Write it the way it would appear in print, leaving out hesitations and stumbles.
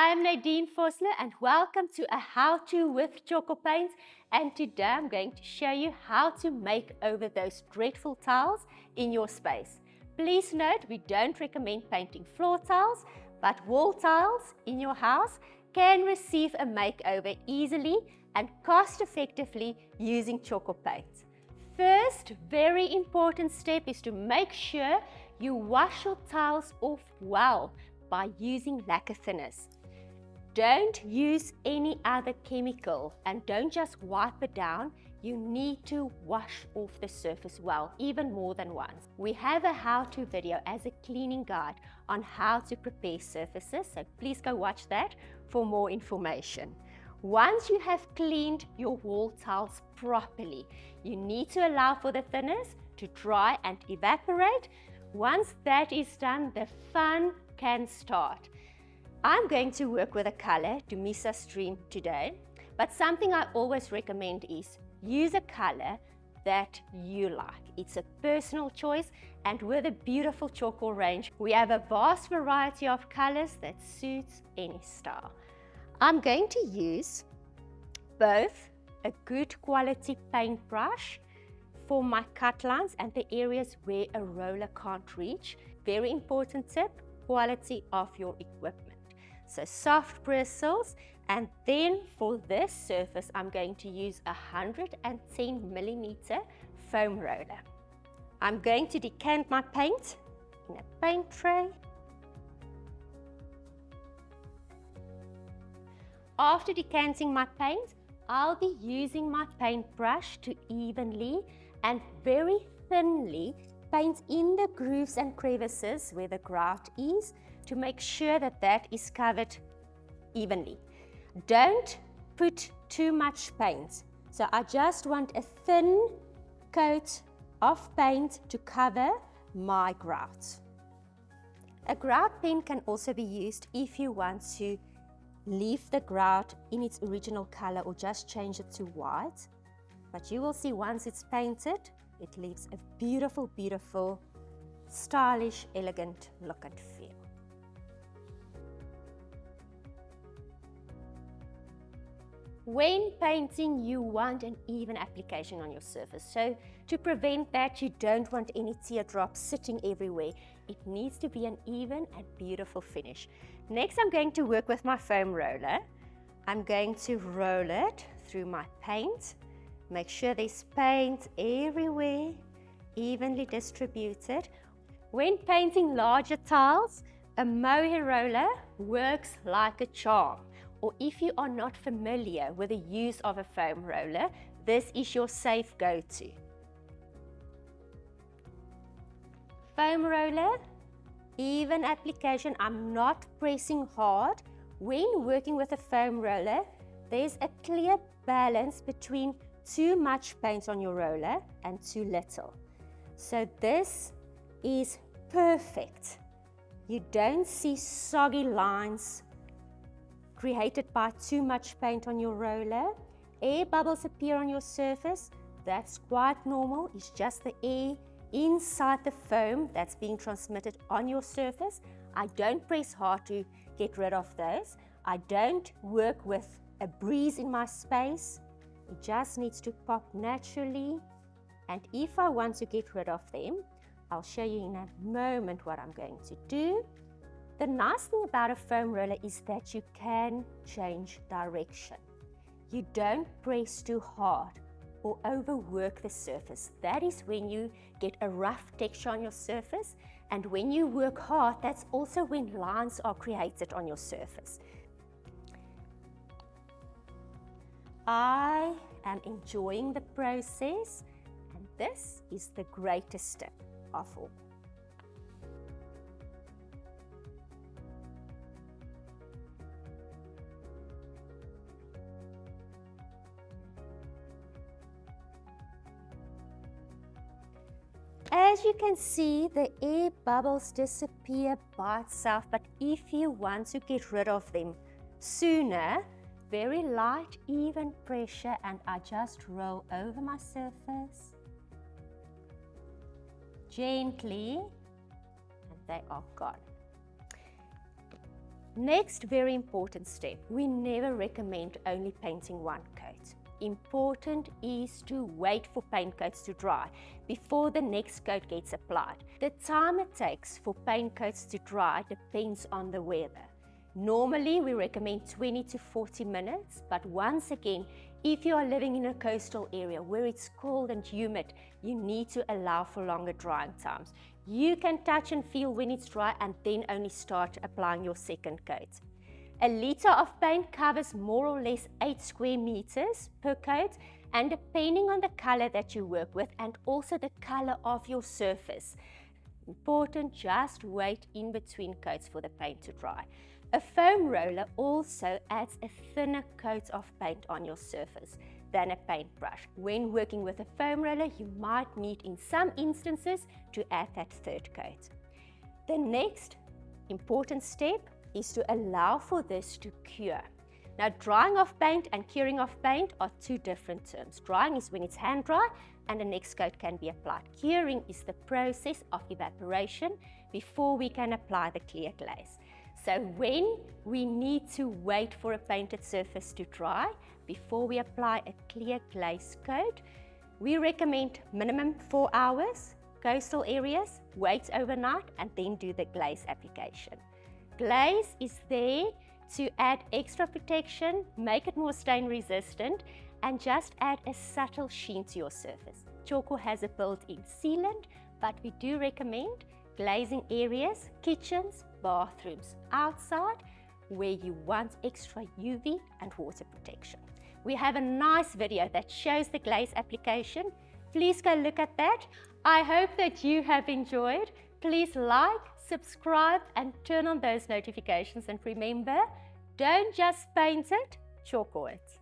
I'm Nadine Fosler and welcome to a how-to with Tjhoko Paint, and today I'm going to show you how to make over those dreadful tiles in your space. Please note we don't recommend painting floor tiles, but wall tiles in your house can receive a makeover easily and cost effectively using Tjhoko Paint. First, very important step is to make sure you wash your tiles off well by using lacquer thinners. Don't use any other chemical and don't just wipe it down. You need to wash off the surface well, even more than once. We have a how-to video as a cleaning guide on how to prepare surfaces, so please go watch that for more information. Once you have cleaned your wall tiles properly, you need to allow for the thinners to dry and evaporate. Once that is done, the fun can start. I'm going to work with a color, Dumisa Stream, today, but something I always recommend is use a color that you like. It's a personal choice, and with a beautiful Tjhoko range, we have a vast variety of colors that suits any style. I'm going to use both a good quality paintbrush for my cut lines and the areas where a roller can't reach. Very important tip, quality of your equipment. So soft bristles, and then for this surface I'm going to use a 110mm foam roller. I'm going to decant my paint in a paint tray. After decanting my paint, I'll be using my paintbrush to evenly and very thinly paint in the grooves and crevices where the grout is, to make sure that that is covered evenly. Don't put too much paint. So I just want a thin coat of paint to cover my grout. A grout pen can also be used if you want to leave the grout in its original color or just change it to white. But you will see once it's painted, it leaves a beautiful, beautiful, stylish, elegant look and feel. When painting, you want an even application on your surface. So to prevent that, you don't want any teardrops sitting everywhere. It needs to be an even and beautiful finish. Next, I'm going to work with my foam roller. I'm going to roll it through my paint. Make sure there's paint everywhere, evenly distributed. When painting larger tiles, a mohair roller works like a charm. Or if you are not familiar with the use of a foam roller, this is your safe go-to. Foam roller, even application. I'm not pressing hard. When working with a foam roller, there's a clear balance between too much paint on your roller and too little. So this is perfect. You don't see soggy lines created by too much paint on your roller. Air bubbles appear on your surface. That's quite normal. It's just the air inside the foam that's being transmitted on your surface. I don't press hard to get rid of those. I don't work with a breeze in my space. It just needs to pop naturally. And if I want to get rid of them, I'll show you in a moment what I'm going to do. The nice thing about a foam roller is that you can change direction. You don't press too hard or overwork the surface. That is when you get a rough texture on your surface, and when you work hard, that's also when lines are created on your surface. I am enjoying the process, and this is the greatest step of all. As you can see, the air bubbles disappear by itself, but if you want to get rid of them sooner, very light, even pressure, and I just roll over my surface gently, and they are gone. Next, very important step, we never recommend only painting one coat. Important is to wait for paint coats to dry before the next coat gets applied. The time it takes for paint coats to dry depends on the weather. Normally, we recommend 20 to 40 minutes, but once again, if you are living in a coastal area where it's cold and humid, you need to allow for longer drying times. You can touch and feel when it's dry and then only start applying your second coat. A litre of paint covers more or less 8 square meters per coat, and depending on the color that you work with and also the color of your surface, important, just wait in between coats for the paint to dry. A foam roller also adds a thinner coat of paint on your surface than a paintbrush. When working with a foam roller, you might need in some instances to add that third coat. The next important step is to allow for this to cure. Now, drying of paint and curing of paint are two different terms. Drying is when it's hand dry and the next coat can be applied. Curing is the process of evaporation before we can apply the clear glaze. So when we need to wait for a painted surface to dry before we apply a clear glaze coat, we recommend minimum 4 hours. Coastal areas, wait overnight and then do the glaze application. Glaze is there to add extra protection, make it more stain resistant, and just add a subtle sheen to your surface. Tjhoko has a built-in sealant, but we do recommend glazing areas, kitchens, bathrooms, outside, where you want extra UV and water protection. We have a nice video that shows the glaze application. Please go look at that. I hope that you have enjoyed. Please like, subscribe, and turn on those notifications. And remember, don't just paint it, Tjhoko it.